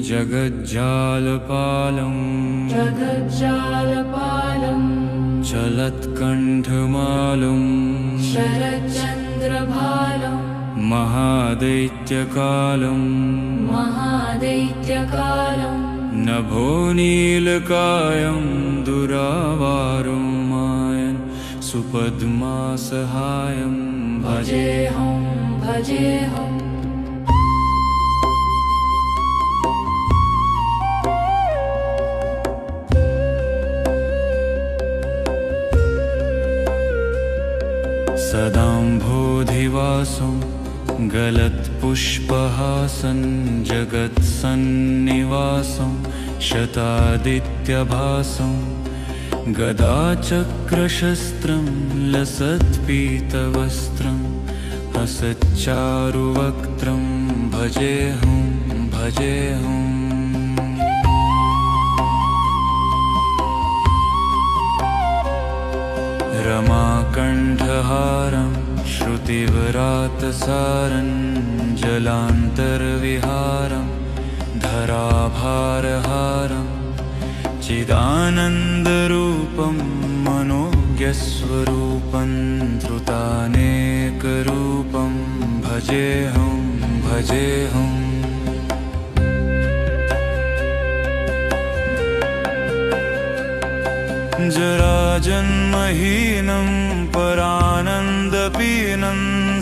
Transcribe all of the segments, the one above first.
जगज्जालपालं चलत्कण्ठमालं शरच्चन्द्रभालं महादैत्यकालं नभोनीलकायं दुरावारं मायन् सुपद्मासहायं भजेऽहं भजेऽहम्। सदाम्भोधिवासं गलत्पुष्पहासं जगत्सन्निवासं शतादित्यभासं गदाचक्रशस्त्रं लसत्पीतवस्त्रं हसच्चारुवक्त्रं भजेऽहं भजेऽहम्। रमाकण्ठहारं श्रुतिव्रातसारं जलान्तर्विहारं धराभारहारं चिदानन्दरूपं मनोज्ञस्वरूपं धृतानेकरूपं भजेऽहं भजेऽहम्। जराजन्महीनं परानन्दपीनं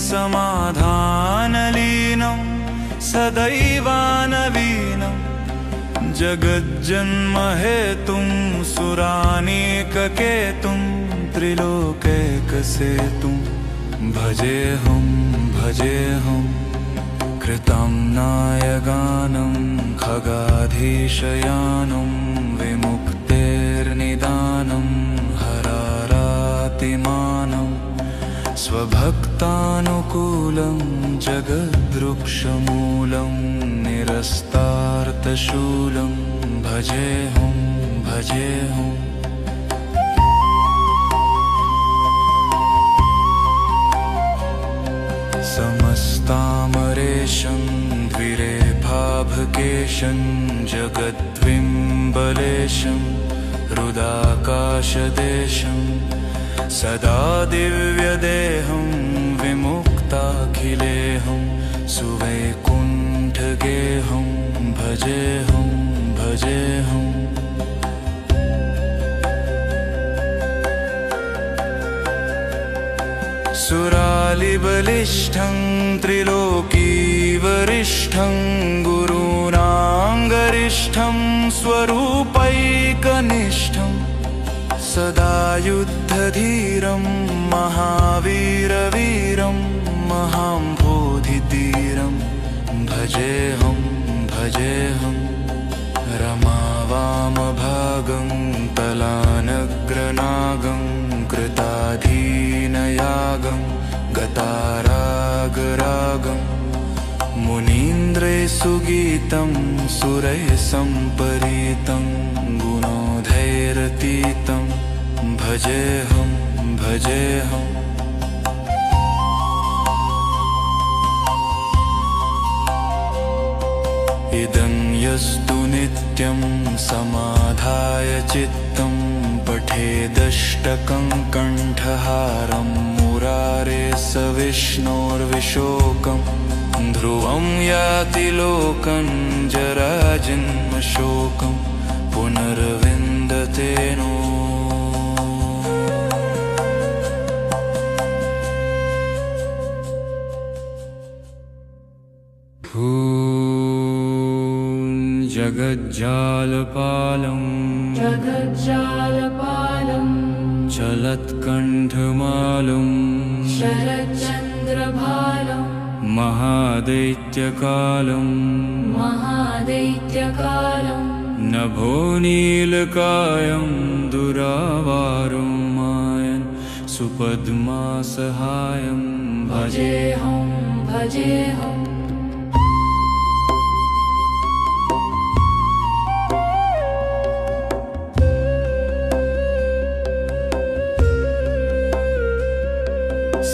समाधानलीनं सदैवानवीनं जगज्जन्महेतुं सुरानीककेतुं त्रिलोकैकसेतुं भजेऽहं भजेऽहं। कृतं नायगानं खगाधीशयानं विमुक्तेर्निदानं हरारातिमानं स्वभक्तानुकूलं जगद्वृक्षमूलं निरस्तार्तशूलं भजेऽहं भजेऽहम्। समस्तामरेशं द्विरेफाभकेशं जगद्विम्बलेशं हृदाकाशदेशं सदा दिव्यदेहं विमुक्ताखिलेहं सुवैकुण्ठगेहं भजेऽहं भजेऽहम्। सुरालिबलिष्ठं त्रिलोकीवरिष्ठं गुरूणाङ्गरिष्ठं स्वरूपैकनिष्ठं सदा युद्धधीरं महावीरवीरं महाम्भोधितीरं भजेऽहं भजेऽहम्। रमावामभागं तलानग्रनागं कृताधीनयागं गतारागरागं मुनीन्द्रैः सुगीतं सुरैः सम्परीतं गुणोधैरतीतं भजेऽहं भजेऽहम्। इदं यस्तु नित्यं समाधाय चित्तं पठेदष्टकं कण्ठहारं मुरारेः स विष्णोर्विशोकं ध्रुवं याति लोकं जराजन्मशोकं पुनर्विन्दते नो। जगज्जालपालं चलत्कण्ठमालं शरच्चन्द्रभालं महादैत्यकालं नभोनीलकायं दुरावारं मायन् सुपद्मासहायं भजेऽहं भजेऽहम्।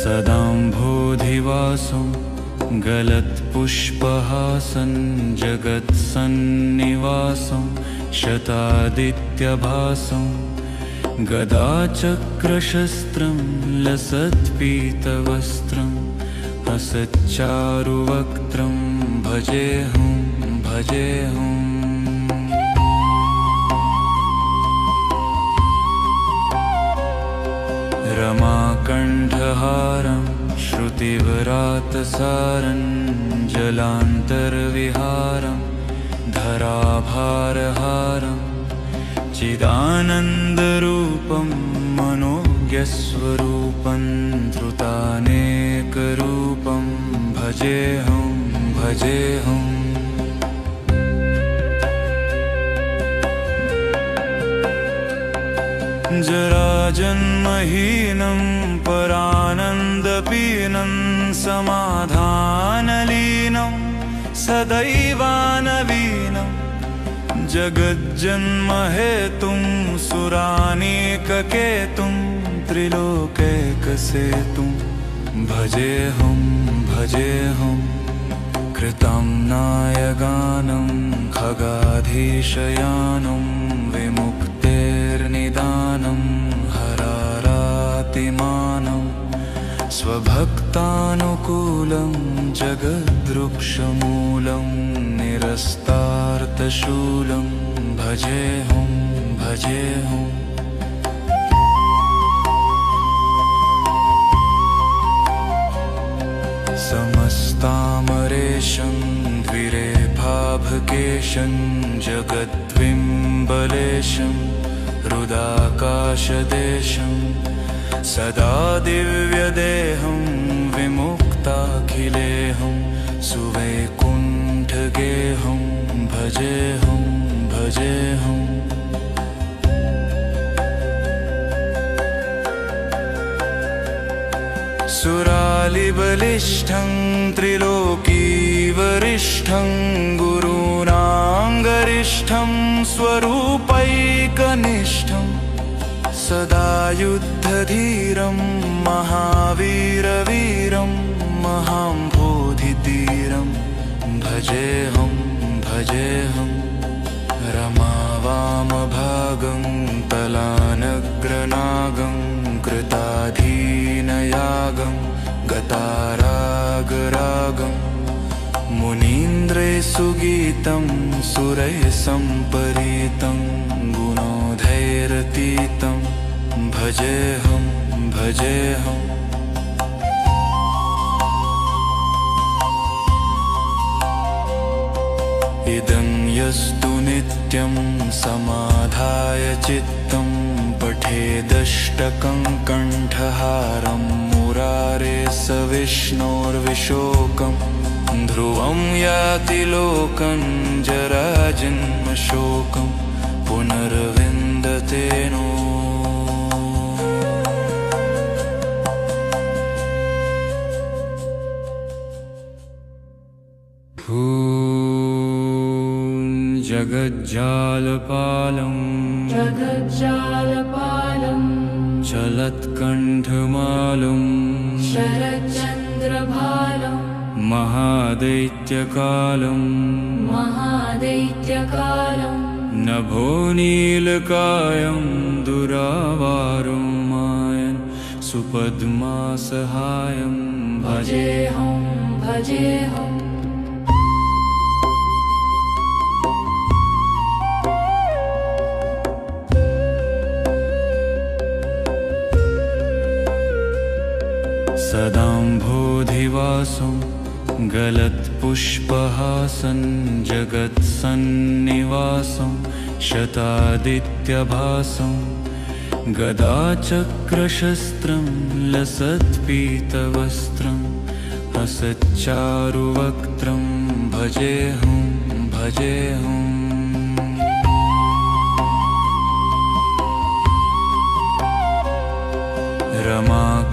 सदाम्भोधिवासं गलत्पुष्पहासं जलत्पुष्पहासं जगत्सन्निवासं शतादित्यभासं गदाचक्रशस्त्रं लसत्पीतवस्त्रं हसच्चारुवक्त्रं भजेऽहं भजेऽहम् रमाकण्ठहारं श्रुतिव्रातसारं जलान्तर्विहारं धराभारहारं चिदानन्दरूपं मनोज्ञस्वरूपं धृतानेकरूपं भजेऽहं भजेऽहम् जराजन्महीनं परानन्दपीनं समाधानलीनं सदैवानवीनं जगज्जन्महेतुं सुरानीककेतुं त्रिलोकैकसेतुं भजेऽहं भजेऽहं कृतं नायगानं खगाधीशयानं विमुक्तेर्निदानं हरारातिमानं स्वभक्तानुकूलं जगद्वृक्षमूलं निरस्तार्थशूलं भजेऽहं भजेऽहम् समस्तामरेशं द्विरेफाभकेशं जगद्विम्बलेशं हृदाकाशदेशं सदा दिव्यदेहं विमुक्ताखिलेऽहं सुवैकुण्ठगेहं भजेऽहं भजेऽहम् सुरालिबलिष्ठं त्रिलोकीवरिष्ठं गुरूणाङ्गरिष्ठं स्वरूपैकनिष्ठं सदा युद्धधीरं महावीरवीरं महाम्भोधितीरं भजेऽहं भजेऽहं रमावामभागं तलानग्रनागं कृताधीनयागं गतारागरागं मुनीन्द्रैः सुगीतं सुरैः सम्परीतं गुणोधैरतीतं भजेऽहं भजेऽहम् इदं यस्तु नित्यं समाधाय चित्तं पठेदष्टकं कण्ठहारं मुरारेः स विष्णोर्विशोकं ध्रुवं याति लोकं जराजन्मशोकं पुनर्विन्दते नो जगज्जालपालं चलत्कण्ठमालं शरच्चन्द्रभालं महादैत्यकालं नभोनीलकायं दुरावारं मायन् सुपद्मासहायं भजेऽहं भजेऽहम् सदाम्भोधिवासं गलत्पुष्पहासं जगत्सन्निवासं शतादित्यभासं गदाचक्रशस्त्रं लसत्पीतवस्त्रं हसच्चारुवक्त्रं भजेऽहं भजेऽहम्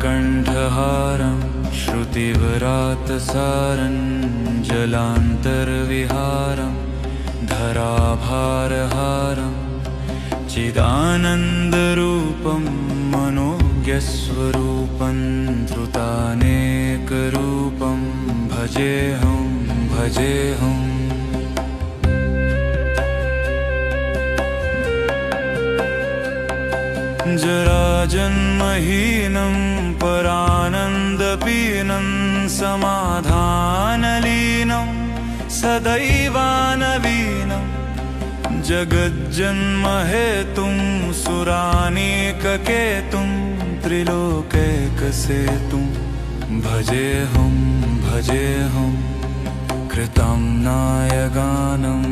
रमाकण्ठहारं श्रुतिव्रातसारं जलान्तर्विहारं धराभारहारं चिदानन्दरूपं मनोज्ञ मनोज्ञस्वरूपं धृतानेकरूपं भजेऽहं भजेऽहम् जराजन्महीनं परानन्दपीनं समाधानलीनं सदैवानवीनं जगज्जन्महेतुं सुरानीककेतुं त्रिलोकैकसेतुं भजेऽहं भजेऽहं कृतं नायगानं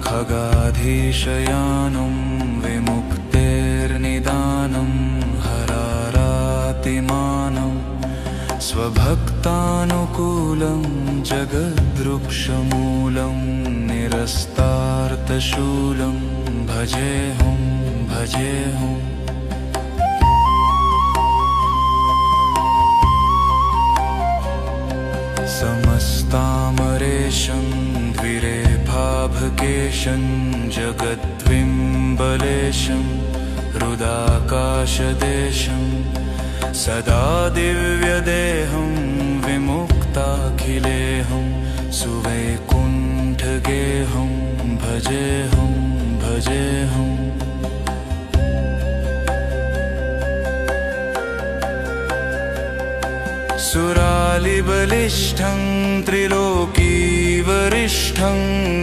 खगाधीशयानं विमुक्तेर्निदानं हरारातिमानं स्वभक्तानुकूलं जगद्वृक्षमूलं निरस्तार्थशूलं भजेऽहं भजेऽहम् समस्तामरेशं द्विरेफाभकेशं जगद्विम्बलेशं हृदाकाशदेशं सदा दिव्यदेहं विमुक्ताखिलेऽहं सुवैकुण्ठगेहं भजेऽहं भजेऽहम् सुरालिबलिष्ठं त्रिलोकीवरिष्ठं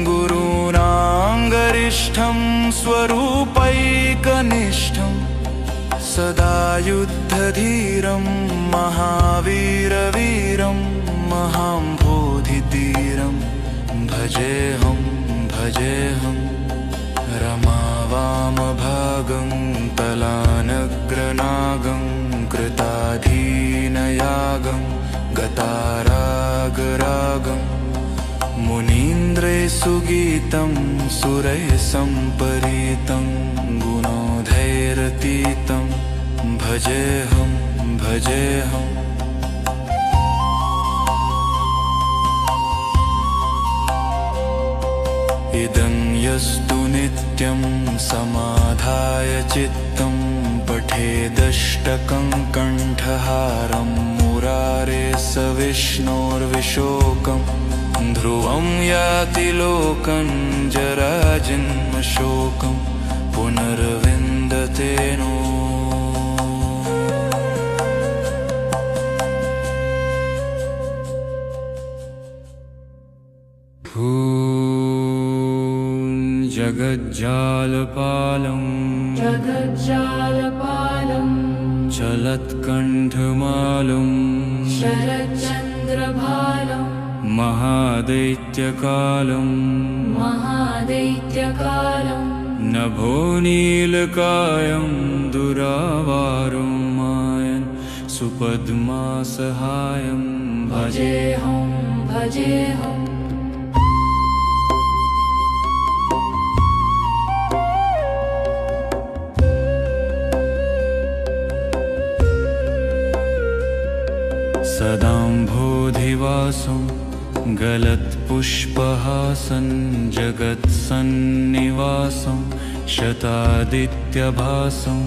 गुरूणाङ्गरिष्ठं स्वरूपैकनिष्ठं सदा युद्धधीरं महावीरवीरं महाम्भोधितीरं भजेऽहं भजेऽहं रमावामभागं तलानग्रनागं कृताधीनयागं गतारागरागं मुनीन्द्रैः सुगीतं सुरैः सम्परीतं गुणोधैरतीतं भजेऽहं भजेऽहम् इदं यस्तु नित्यं समाधाय चित्तं पठेदष्टकं कण्ठहारं मुरारे स विष्णोर्विशोकं ध्रुवं याति लोकं जराजन्मशोकं पुनर्विन्दते नो जगज्जालपालं जगज्जालपालं चलत्कण्ठमालं शरच्चन्द्रभालं महादैत्यकालं महादैत्यकालं नभोनीलकायं दुरावारं मायन् सुपद्मासहायं भजेऽहं भजेऽहम् सदाम्भोधिवासं गलत्पुष्पहासं जगत्सन्निवासं शतादित्यभासं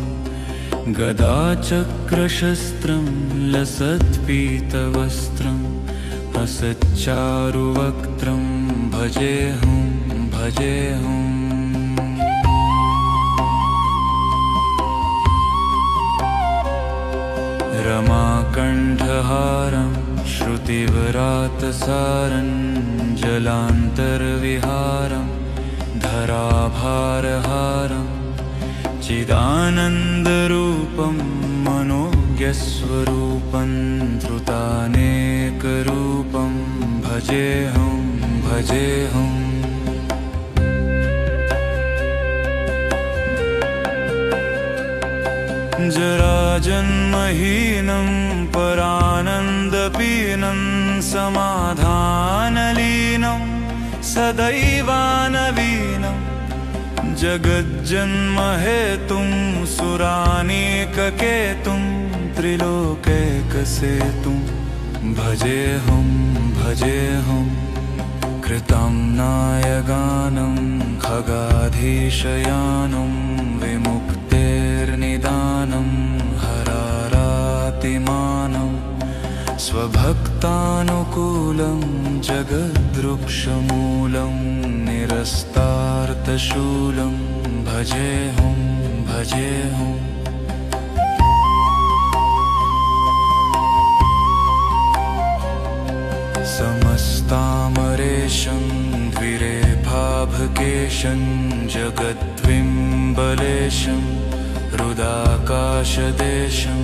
गदाचक्रशस्त्रं लसत्पीतवस्त्रं हसच्चारुवक्त्रं भजेऽहं भजेऽहम् रमाकण्ठहारं श्रुतिव्रातसारं जलान्तर्विहारं धराभारहारं चिदानन्दरूपं मनोज्ञस्वरूपं धृतानेकरूपं भजेऽहं भजेऽहम् जराजन्महीनं परानन्दपीनं समाधानलीनं सदैवानवीनं जगज्जन्महेतुं सुरानीककेतुं त्रिलोकैकसेतुं भजेऽहं भजेऽहं कृतं नायगानं खगाधीशयानं विमुक्तेर्निदानं हरारा हरारातिमानं स्वभक्तानुकूलं जगद्वृक्षमूलं निरस्तार्तशूलं भजेऽहं भजेऽहम्। समस्तामरेशं द्विरेफाभकेशं जगद्विम्बलेशं हृदाकाशदेशं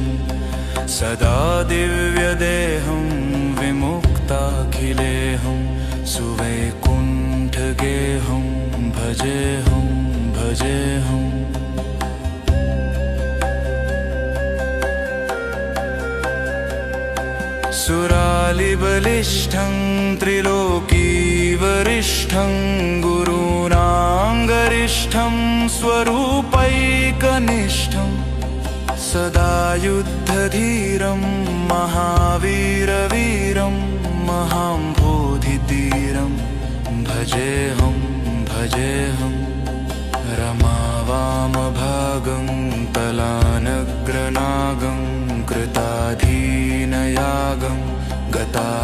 सदा दिव्यदेहं विमुक्ताखिलेऽहं सुवैकुण्ठगेहं भजेऽहं भजेऽहम्। सुरालिबलिष्ठं त्रिलोकीवरिष्ठं गुरूणाङ्गरिष्ठं स्वरूपैकनिष्ठं सदा युद्धधीरं महावीरवीरं महाम्भोधितीरं भजेऽहं भजेऽहम्। रमावामभागं तलानग्रनागं कृताधीनयागं गतारागरागं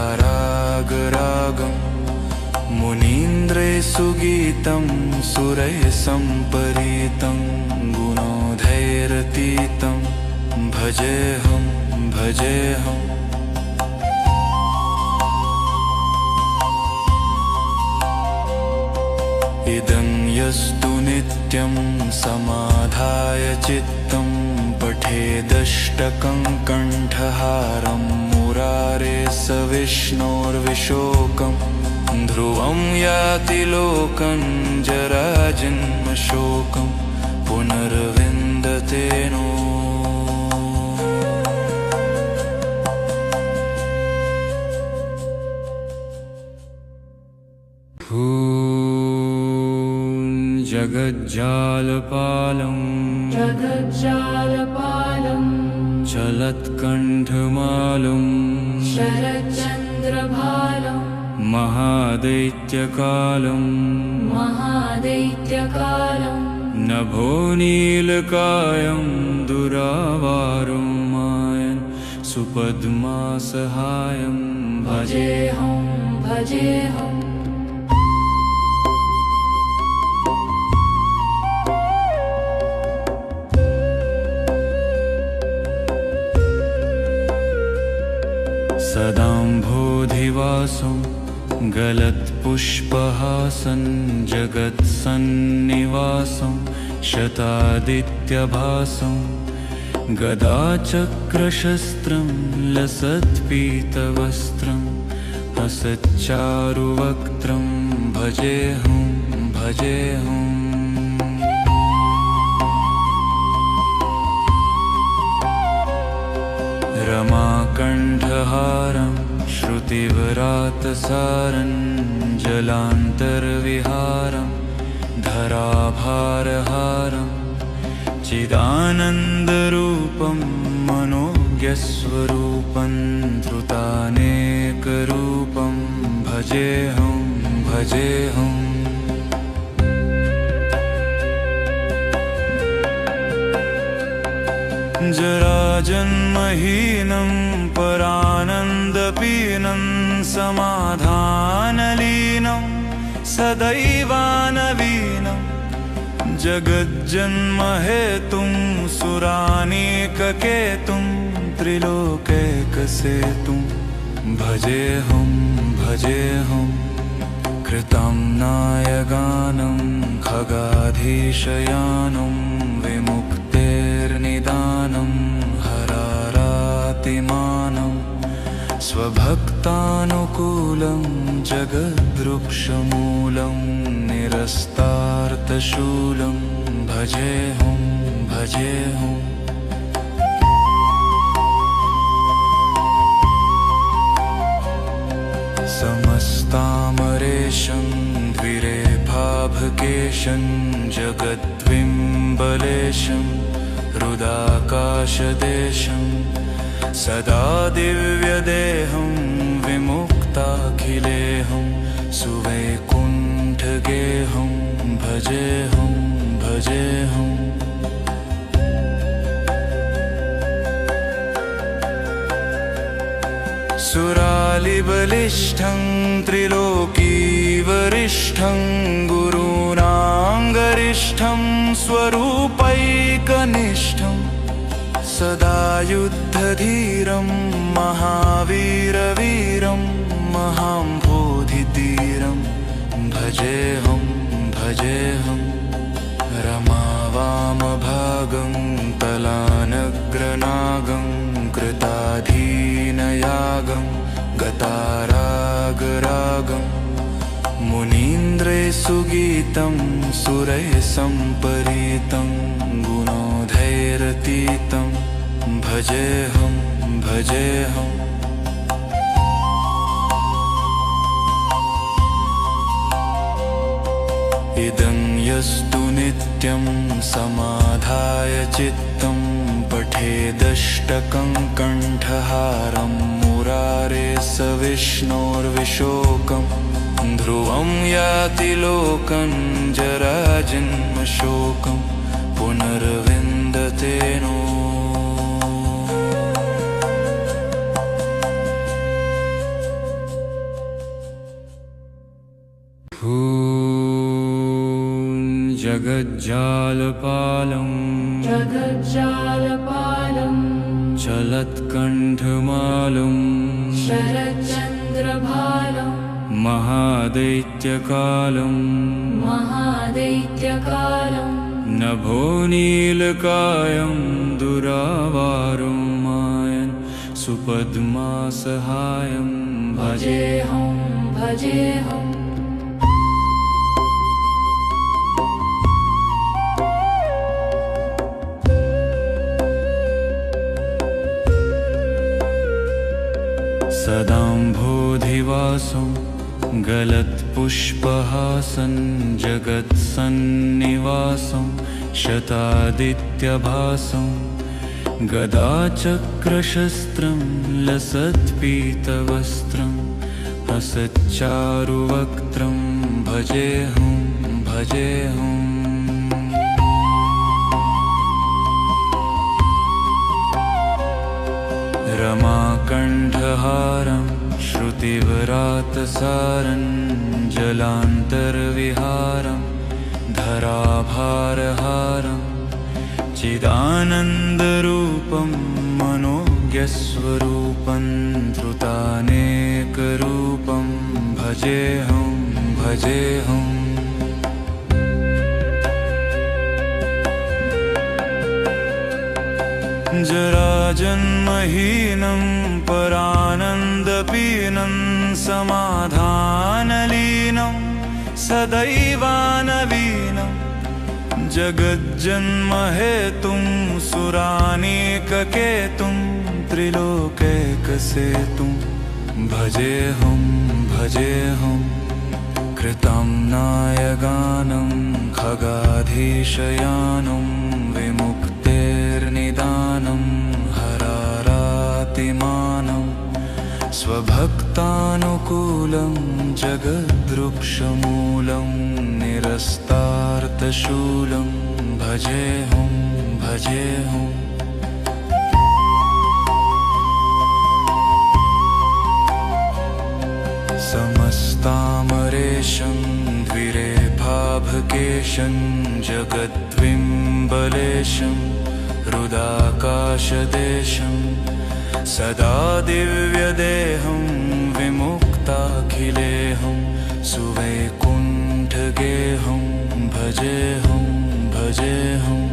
मुनीन्द्रैः सुगीतं सुरैः सम्परीतं गुणोधैरतीतं भजेऽहं भजेऽहम्। इदं यस्तु नित्यं समाधाय चित्तं पठेदष्टकं कण्ठहारं मुरारेः स विष्णोर्विशोकं ध्रुवं याति लोकं जराजन्मशोकं पुनर्विन्दते नो। जगज्जालपालं जगज्जालपालं चलत्कण्ठमालं शरच्चन्द्रभालं महादैत्यकालं महादैत्यकालं नभोनीलकायं दुरावारं मायन् सुपद्मासहायं भजेऽहं भजेऽहम्। सदाम्भोधिवासं गलत्पुष्पहासं जगत्सन्निवासं शतादित्यभासं गदाचक्रशस्त्रं लसत्पीतवस्त्रं हसच्चारुवक्त्रं भजेऽहं भजेऽहम्। रमाकण्ठहारं श्रुतिव्रातसारं जलान्तर्विहारं धराभारहारं चिदानन्दरूपं मनोज्ञस्वरूपं धृतानेकरूपं भजेऽहं भजेऽहम्। जराजन्महीनं परानन्दपीनं समाधानलीनं सदैवानवीनं जगज्जन्महेतुं सुरानीककेतुं त्रिलोकैकसेतुं भजेऽहं भजेऽहं। कृतं नायगानं खगाधीशयानं विमुक्तेर्निदानं हरारातिमानं स्वभक्तानुकूलं जगद्वृक्षमूलं निरस्तार्तशूलं भजेऽहं भजेऽहम्। समस्तामरेशं द्विरेफाभकेशं जगद्विम्बलेशं हृदाकाशदेशं सदा दिव्यदेहं विमुक्ताखिलेऽहं सुवैकुण्ठगेहं भजेऽहं भजेऽहम्। सुरालिबलिष्ठं त्रिलोकीवरिष्ठं गुरूणाङ्गरिष्ठं स्वरूपैकनिष्ठं सदा युद्धधीरं महावीरवीरं महाम्भोधितीरं भजेऽहं भजेऽहं रमावामभागं तलानग्रनागं कृताधीनयागं गतारागरागं मुनीन्द्रे सुगीतं सुरैः सम्परीतं गुणोधैरतीतं भजेऽहं भजेऽहम् इदं यस्तु नित्यं समाधाय चित्तं पठेदष्टकं कण्ठहारं मुरारेः स विष्णोर्विशोकं ध्रुवं याति लोकं जराजन्मशोकं पुनर्विन्दते नो। जगज्जालपालं चलत्कण्ठमालं शरच्चन्द्रभालं महादैत्यकालं नभोनीलकायं दुरावारं मायन् सुपद्मासहायं भजेऽहं भजेऽहम् सदाम्भोधिवासं गलत्पुष्पहासं जगत्सन्निवासं शतादित्यभासं गदाचक्रशस्त्रं लसत्पीतवस्त्रं हसच्चारुवक्त्रं भजेऽहं भजेऽहम् रमाकण्ठहारं श्रुतिव्रातसारं जलान्तर्विहारं धराभारहारं चिदानन्दरूपं मनोज्ञस्वरूपं धृतानेकरूपं भजेऽहं भजेऽहम् जराजन्महीनं परानन्दपीनं समाधानलीनं सदैवानवीनं जगज्जन्महेतुं सुरानीककेतुं त्रिलोकैकसेतुं भजेऽहं भजेऽहं कृतं नायगानं खगाधीशयानं विमुक्तेर्निदानं हरारातिमानं स्वभक्तानुकूलं जगद्वृक्षमूलं निरस्तार्थशूलं भजेऽहं भजेऽहम् समस्तामरेशं द्विरेफाभकेशं जगद्विम्बलेशं हृदाकाशदेशं सदा दिव्यदेहं विमुक्ताखिलेहं सुवैकुण्ठगेहं भजेऽहं भजेऽहम्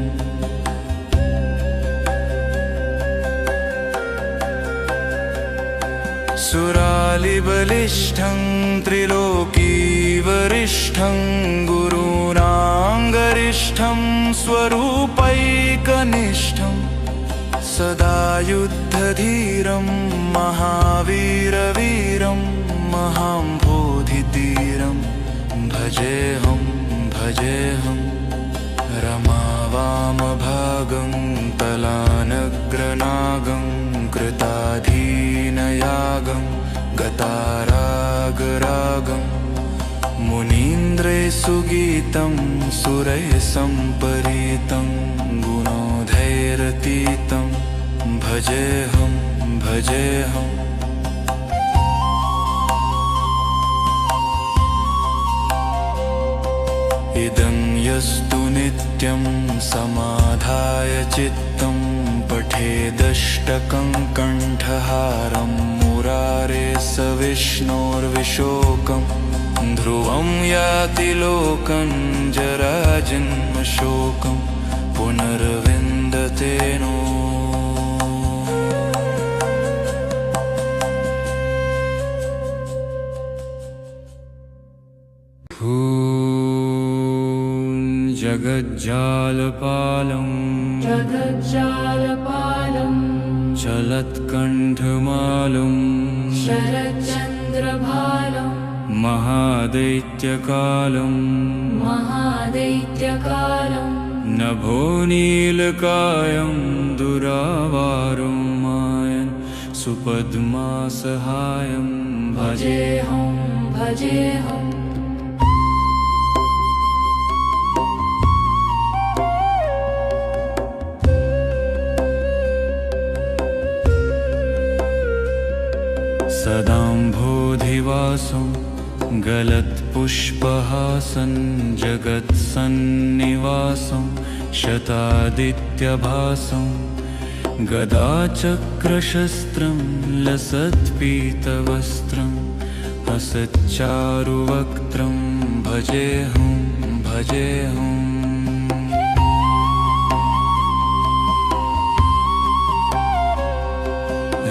सुरालिबलिष्ठं त्रिलोकीवरिष्ठं गुरूणाङ्गरिष्ठं स्वरूपैकनिष्ठं सदा युद्धधीरं महावीरवीरं महाम्भोधितीरं भजेऽहं भजेऽहं रमावामभागं तलानग्रनागं कृताधीनयागं गतारागरागं मुनीन्द्रे सुगीतं सुरैः सम्परीतं गुणोधैरतीतं भजेऽहं भजेऽहम् इदं यस्तु नित्यं समाधाय चित्तं पठेदष्टकं कण्ठहारं मुरारे स विष्णोर्विशोकं ध्रुवं याति लोकं जराजन्मशोकं पुनर्विन्दते नो। जगज्जालपालं जगज्जालपालं चलत्कण्ठमालं शरच्चन्द्रभालं महादैत्यकालं महादैत्यकालं नभोनीलकायं दुरावारं मायन् सुपद्मासहायं भजेऽहं भजेऽहम्। सदाम्भोधिवासं गलत्पुष्पहासं जगत्सन्निवासं शतादित्यभासं गदाचक्रशस्त्रं लसत्पीतवस्त्रं हसच्चारुवक्त्रं भजेऽहं भजेऽहम्।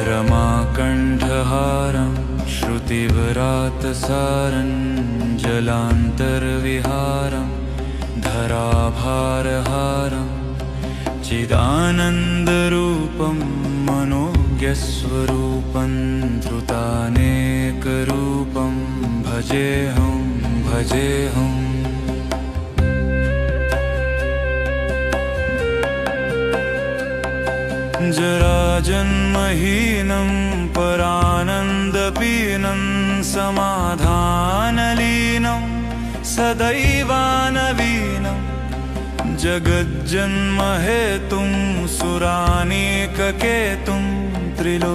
रमाकण्ठहारं श्रुतिव्रातसारं जलान्तर्विहारं धराभारहारं चिदानन्दरूपं मनोज्ञस्वरूपं धृतानेकरूपं भजेऽहं भजेऽहम्। जराजन्महीनं परानन्दपीनं समाधानलीनं सदैवानवीनं जगज्जन्महेतुं सुरानीककेतुं त्रिलोक्यं